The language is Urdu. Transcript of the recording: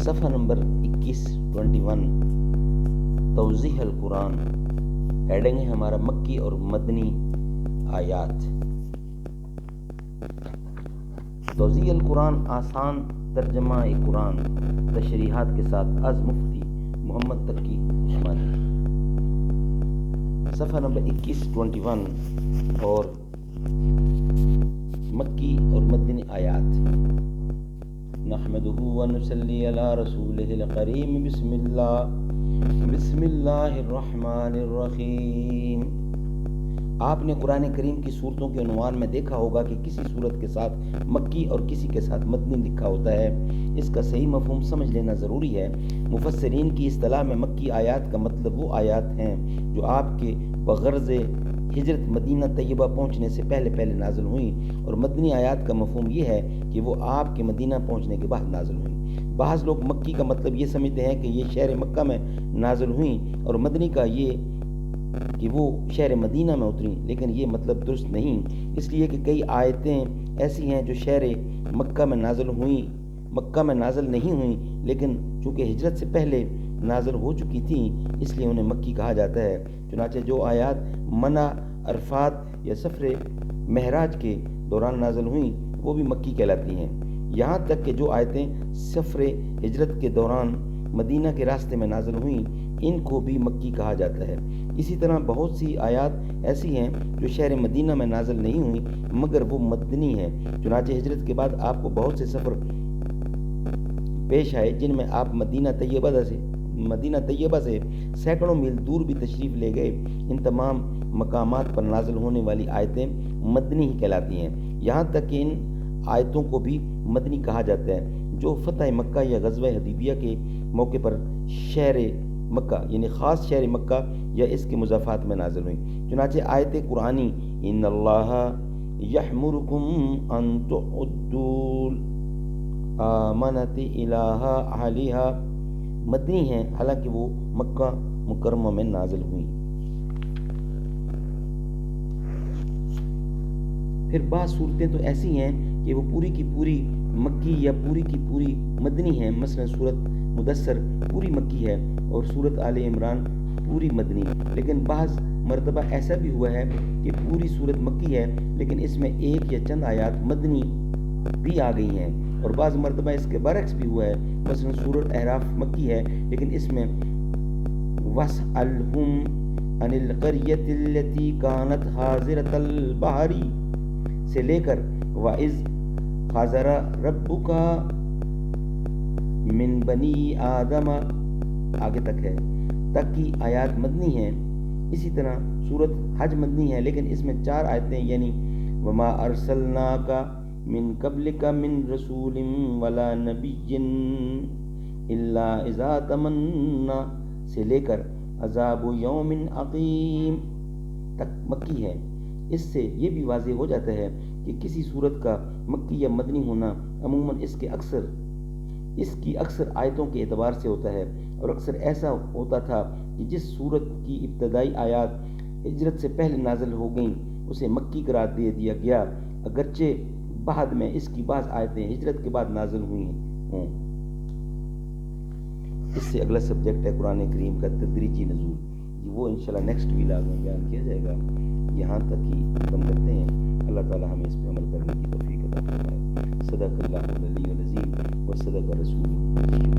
صفحہ نمبر 21 توضیح القرآن، ہیڈنگ ہے ہمارا مکی اور مدنی آیات۔ توضیح القرآن آسان ترجمہ قرآن تشریحات کے ساتھ از مفتی محمد تقی عثمانی، صفحہ نمبر 21 اور مکی اور مدنی آیات۔ نحمدہ ونصلی علی رسولہ الکریم، بسم اللہ الرحمن الرحیم۔ آپ نے قرآن کریم کی صورتوں کے عنوان میں دیکھا ہوگا کہ کسی صورت کے ساتھ مکی اور کسی کے ساتھ مدنی لکھا ہوتا ہے۔ اس کا صحیح مفہوم سمجھ لینا ضروری ہے۔ مفسرین کی اصطلاح میں مکی آیات کا مطلب وہ آیات ہیں جو آپ کے بغرض ہجرت مدینہ طیبہ پہنچنے سے پہلے نازل ہوئیں، اور مدنی آیات کا مفہوم یہ ہے کہ وہ آپ کے مدینہ پہنچنے کے بعد نازل ہوئیں۔ بعض لوگ مکی کا مطلب یہ سمجھتے ہیں کہ یہ شہر مکہ میں نازل ہوئیں، اور مدنی کا یہ کہ وہ شہر مدینہ میں اتریں، لیکن یہ مطلب درست نہیں، اس لیے کہ کئی آیتیں ایسی ہیں جو شہر مکہ میں نازل نہیں ہوئیں، لیکن چونکہ ہجرت سے پہلے نازل ہو چکی تھیں اس لیے انہیں مکی کہا جاتا ہے۔ چنانچہ جو آیات منع عرفات یا سفر معراج کے دوران نازل ہوئیں وہ بھی مکی کہلاتی ہیں، یہاں تک کہ جو آیتیں سفر ہجرت کے دوران مدینہ کے راستے میں نازل ہوئیں ان کو بھی مکی کہا جاتا ہے۔ اسی طرح بہت سی آیات ایسی ہیں جو شہر مدینہ میں نازل نہیں ہوئیں مگر وہ مدنی ہیں۔ چنانچہ ہجرت کے بعد آپ کو بہت سے سفر پیش آئے جن میں آپ مدینہ طیبہ سے سینکڑوں میل دور بھی تشریف لے گئے۔ ان تمام مقامات پر نازل ہونے والی آیتیں مدنی ہی کہلاتی ہیں، یہاں تک کہ ان آیتوں کو بھی مدنی کہا جاتا ہے جو فتح مکہ یا غزوہ حدیبیہ کے موقع پر شہر مکہ یعنی خاص شہر مکہ یا اس کے مضافات میں نازل ہوئیں۔ چنانچہ آیت قرآنی ان اللہ یحمرکم ان تعدوا الامانۃ الی اہلھا مدنی ہیں، حالانکہ وہ مکہ مکرمہ میں نازل ہوئیں۔ پھر بعض صورتیں تو ایسی ہیں کہ وہ پوری کی پوری مکی یا پوری کی پوری مدنی ہیں، مثلا سورت مدثر پوری مکی ہے اور سورت آل عمران پوری مدنی، لیکن بعض مرتبہ ایسا بھی ہوا ہے کہ پوری سورت مکی ہے لیکن اس میں ایک یا چند آیات مدنی بھی آ گئی ہیں، اور بعض مرتبہ اس کے برعکس بھی ہوا ہے، مثلا سورت اعراف مکی ہے لیکن اس میں وَاسْأَلْهُمْ عَنِ الْقَرْيَةِ الَّتِي كَانَتْ حَاضِرَةَ الْبَحْرِ سے لے کر وَإِذْ حَضَرَ رَبُّكَ مِنْ بَنِي آدَمَ آگے تک ہے، تک کی آیات مدنی ہیں۔ اسی طرح سورت حج مدنی ہے لیکن اس میں 4 آیتیں یعنی وَمَا أَرْسَلْنَاكَ مِنْ قَبْلِكَ مِنْ رَسُولٍ وَلَا نَبِيٍّ إِلَّا إِذَا تَمَنَّى سے لے کر عَذَابُ يَوْمٍ عَقِيمٍ تک مکی ہے۔ اس سے یہ بھی واضح ہو جاتا ہے کہ کسی صورت کا مکی یا مدنی ہونا عموماً اس کی اکثر آیتوں کے اعتبار سے ہوتا ہے، اور اکثر ایسا ہوتا تھا کہ جس صورت کی ابتدائی آیات ہجرت سے پہلے نازل ہو گئیں اسے مکی قرار دے دیا گیا، اگرچہ بعد میں اس کی بعض آیتیں ہجرت کے بعد نازل ہوئی ہوں۔ اس سے اگلا سبجیکٹ ہے قرآن کریم کا تدریجی نزول، وہ انشاءاللہ نیکسٹ ویلاگ میں بیان کیا جائے گا۔ یہاں تک ہی ختم کرتے ہیں۔ اللہ تعالی ہمیں اس پہ عمل کرنے کی توفیق عطا فرمائے۔ صدق اللہ العلی العظیم و صدق رسول